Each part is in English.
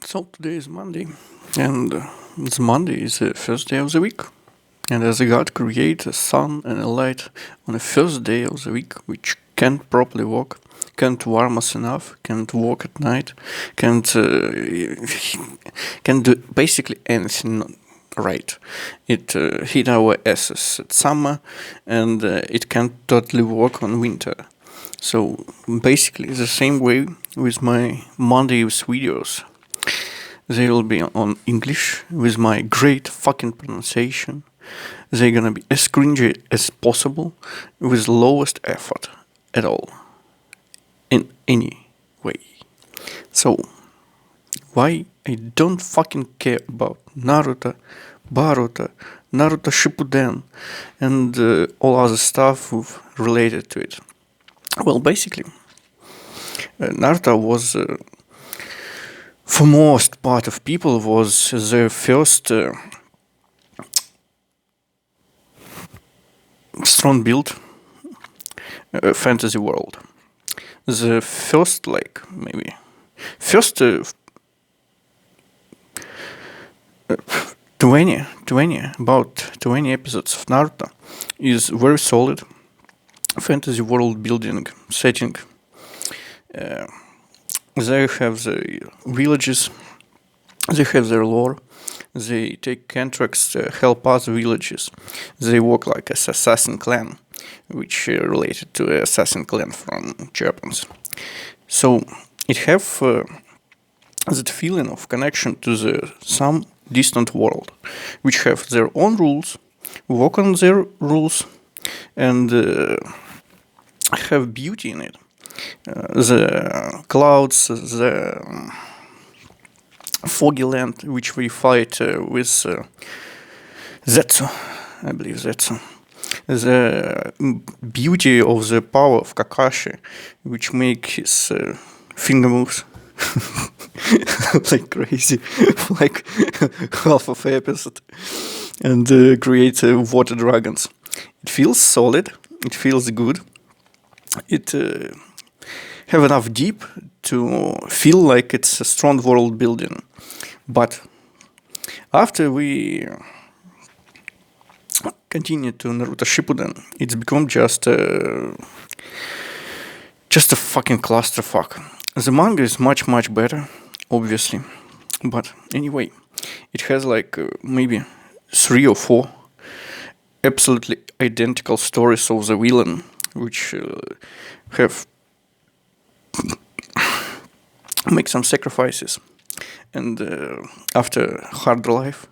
So today is Monday, and this Monday is the first day of the week. And as God created a sun and a light on the first day of the week, which can't properly work, can't warm us enough, can't work at night, can't do basically anything right. It hit our asses at summer, and it can't totally work on winter. So basically, the same way with my Monday's videos. They will be on English with my great fucking pronunciation. They're gonna be as cringy as possible with lowest effort at all. In any way. So, why I don't fucking care about Naruto, Baruto, Naruto Shippuden, and all other stuff related to it? Well, basically, Naruto was for most part of people was the first strong build fantasy world. The first maybe first 20 about 20 episodes of Naruto is very solid fantasy world building setting. They have the villages, they have their lore, they take contracts to help other villages. They work like an assassin clan, which related to assassin clan from Japan. So it have that feeling of connection to some distant world, which have their own rules, work on their rules, and have beauty in it. The clouds, the foggy land, which we fight with Zetsu, I believe Zetsu. The beauty of the power of Kakashi, which make his finger moves like crazy, like half of episode, and create water dragons. It feels solid. It feels good. It have enough deep to feel like it's a strong world building. But after we continue to Naruto Shippuden, it's become just a fucking clusterfuck. The manga is much better, obviously. But anyway, it has maybe 3 or 4 absolutely identical stories of the villain, which have make some sacrifices, and after hard life,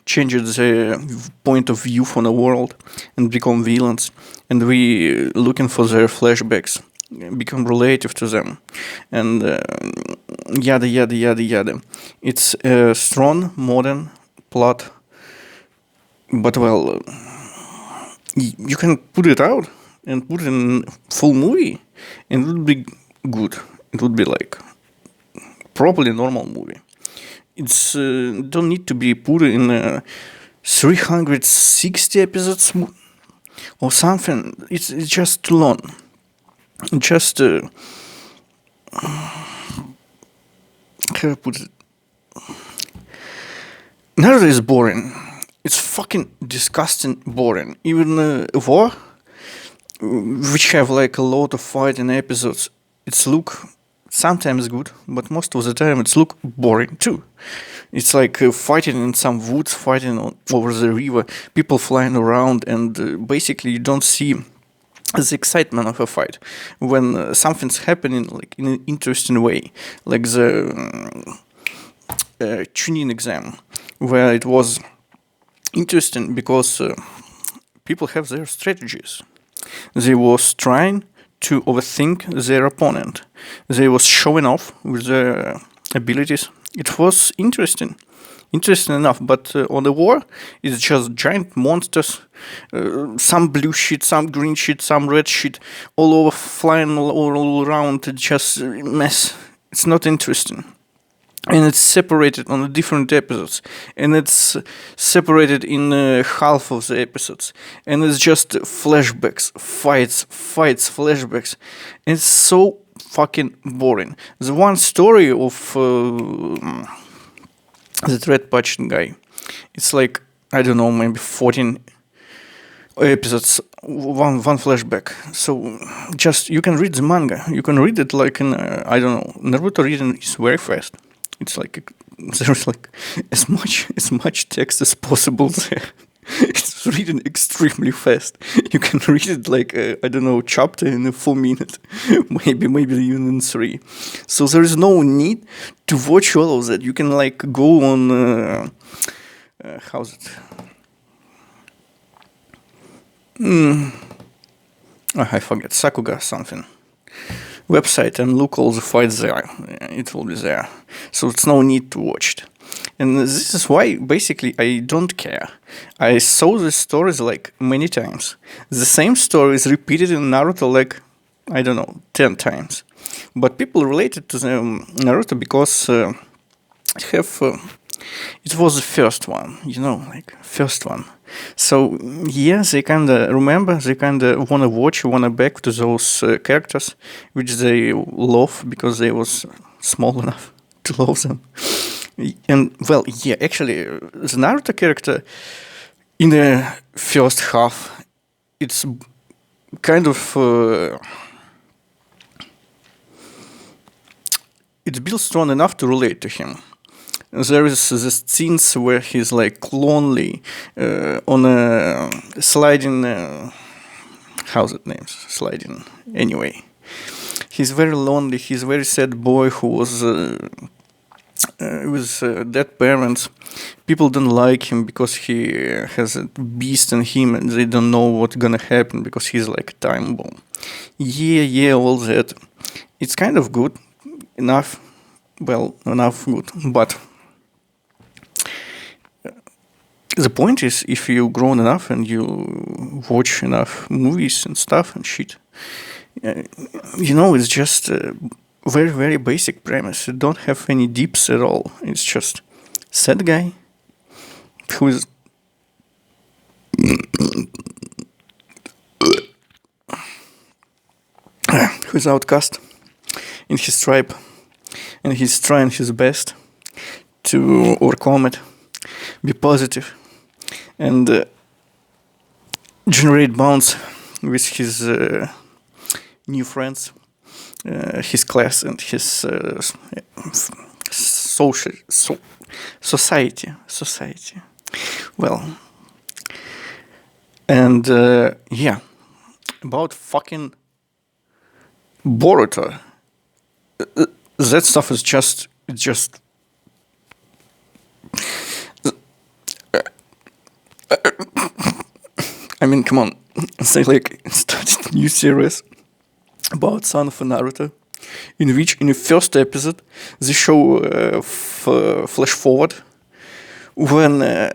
changes the point of view from the world and become villains, and we looking for their flashbacks, become relative to them, and yada yada yada yada. It's a strong modern plot, but well, you can put it out and put it in full movie, and it would be good. It would be like properly normal movie. It's don't need to be put in 360 episodes or something. It's just too long. Just how I put it? Naruto is boring. It's fucking disgusting boring. Even War, which have like a lot of fighting episodes, it's look sometimes good, but most of the time it's look boring too. It's like fighting in some woods, fighting over the river, people flying around, and basically you don't see the excitement of a fight when something's happening like in an interesting way, like the Chunin exam, where it was interesting because people have their strategies. They was trying to overthink their opponent. They was showing off with their abilities. It was interesting enough. But on the war, it's just giant monsters, some blue shit, some green shit, some red shit, all over flying all around. Just mess. It's not interesting. And it's separated on the different episodes, and it's separated in half of the episodes, and it's just flashbacks, fights, flashbacks. It's so fucking boring. The one story of that red patched guy. It's like, I don't know, maybe 14 episodes, one flashback. So just you can read the manga. You can read it like in I don't know. Naruto reading is very fast. It's like there's like as much text as possible there. It's reading extremely fast. You can read it like I don't know, chapter in a 4 minute, maybe even in three. So there is no need to watch all of that. You can like go on how's it? I forget, Sakuga something website, and look all the fights there. It will be there. So it's no need to watch it. And this is why basically I don't care. I saw the stories like many times. The same story is repeated in Naruto like, I don't know, 10 times. But people related to the Naruto because it was the first one, like first one. So yeah, they kinda remember, they kinda wanna watch, wanna back to those characters, which they love because they was small enough to love them. And well, yeah, actually, the Naruto character in the first half, it's kind of it's built strong enough to relate to him. There is this scenes where he's like lonely on a sliding. How's it named? Sliding. Anyway, he's very lonely. He's a very sad boy who was with dead parents. People don't like him because he has a beast in him, and they don't know what's gonna happen because he's like a time bomb. Yeah, all that. It's kind of good enough. Well, enough good, but the point is, if you grown enough and you watch enough movies and stuff and shit, it's just a very, very basic premise. It don't have any deeps at all. It's just sad guy who is who's outcast in his tribe, and he's trying his best to overcome it, be positive, and generate bonds with his new friends, his class, and his society. Well, and yeah, about fucking Boruto. That stuff is just I mean, come on. They like started a new series about son of Naruto, in which in the first episode they show flash forward when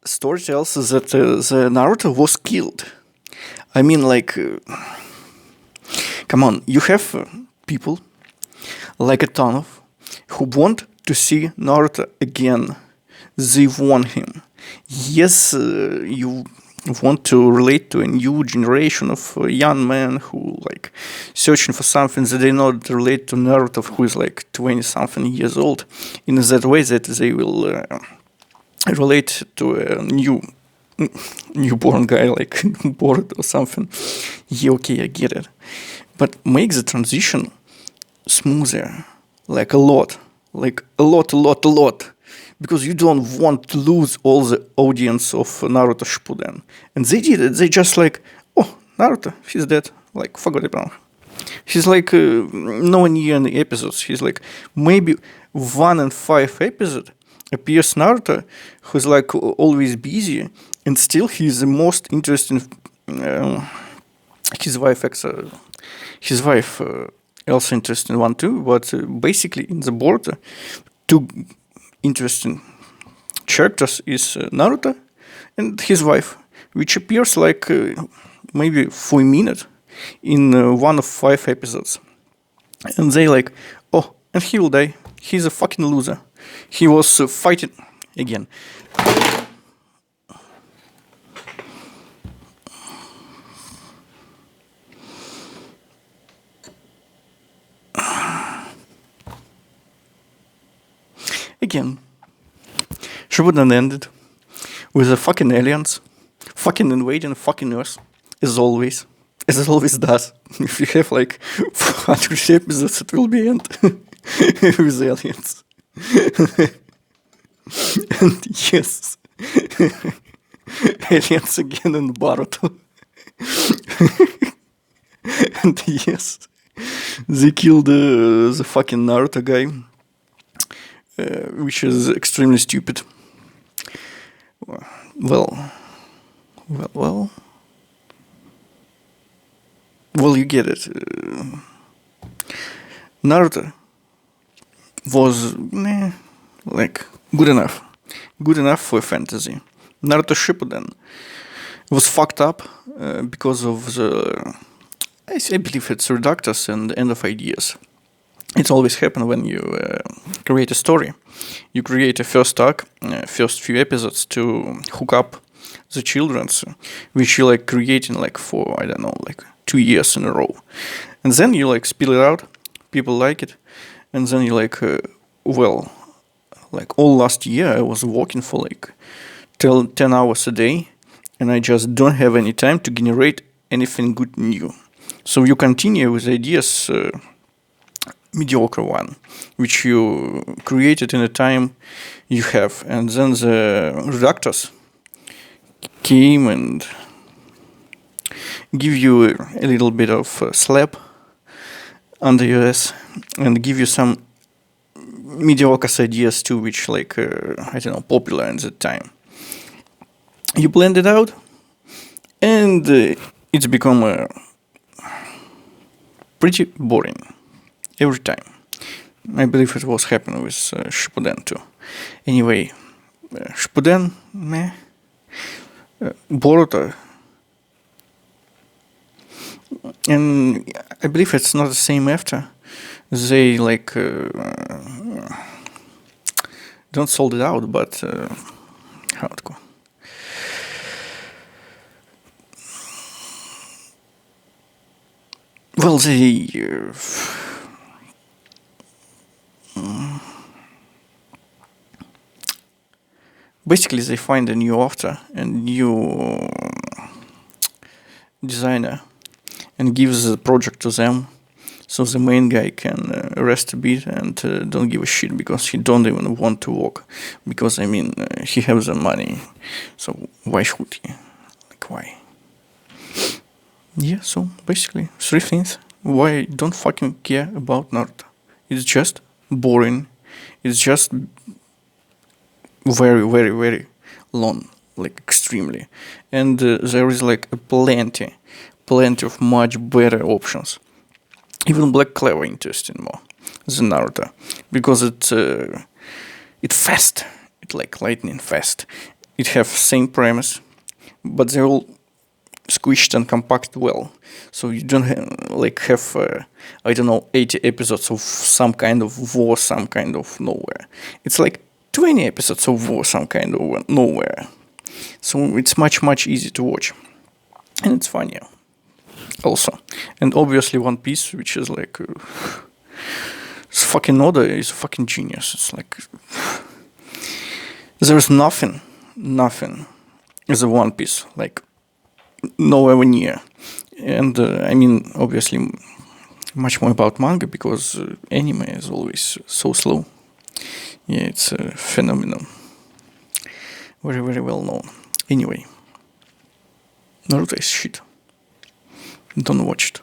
story tells us that the Naruto was killed. I mean, like, come on, you have people like a ton of who want to see Naruto again. They want him. Yes, you want to relate to a new generation of young men who like searching for something that they not relate to Naruto, who is like 20 something years old, in that way that they will relate to a newborn guy like Boruto or something. Yeah, okay, I get it, but make the transition smoother, like a lot, because you don't want to lose all the audience of Naruto Shippuden. And they did it. They just like, oh, Naruto, he's dead. Like, forgot about him. He's like nowhere near in the episodes. He's like maybe 1 in 5 episode appears Naruto, who's like always busy, and still he's the most interesting. His wife, also interesting one too. But basically, in the border, two interesting characters is Naruto and his wife, which appears like maybe for a minute in 1 of 5 episodes. And they like, oh, and he will die. He's a fucking loser. He was fighting again. Again, Shippuden ended with the fucking aliens fucking invading fucking Earth, as always. As it always does. If you have like 400 episodes, it will be end with aliens. And yes, aliens again in Naruto. And yes, they killed the fucking Naruto guy, which is extremely stupid. Well, you get it. Naruto was like good enough for fantasy. Naruto Shippuden was fucked up because of the, I believe it's reductors and end of ideas. It's always happen when you create a story. You create a first arc, first few episodes to hook up the children's, which you like creating like for, I don't know, like 2 years in a row. And then you like spill it out, people like it, and then you like, like all last year I was working for like 10 hours a day, and I just don't have any time to generate anything good new. So you continue with ideas, mediocre one, which you created in the time you have, and then the redactors came and give you a little bit of slap under your ass and give you some mediocre ideas too, which like I don't know, popular in that time. You blend it out, and it's become pretty boring every time. I believe it was happening with Shippuden too. Anyway, Shippuden, meh. Boruto, and I believe it's not the same after. They like don't sold it out, but how it go? Well, they basically they find a new author and new designer and gives the project to them, so the main guy can rest a bit and don't give a shit because he don't even want to work, because I mean he has the money, so why should he? Like why? Yeah, so basically 3 things why I don't fucking care about Naruto. It's just boring. It's just very, very, very long, like extremely. And there is like plenty of much better options. Even Black Clover interesting more than Naruto, because it fast. It like lightning fast. It have same premise, but they're all squished and compacted well. So you don't have I don't know, 80 episodes of some kind of war, some kind of nowhere. It's like 20 episodes of war, some kind of nowhere. So it's much easier to watch, and it's funnier also. And obviously One Piece, which is like it's fucking Oda is a fucking genius. It's like there's nothing as a One Piece, like nowhere near. And I mean, obviously, much more about manga, because anime is always so slow. Yeah, it's a phenomenon. Very, very well known. Anyway, Naruto is shit. Don't watch it.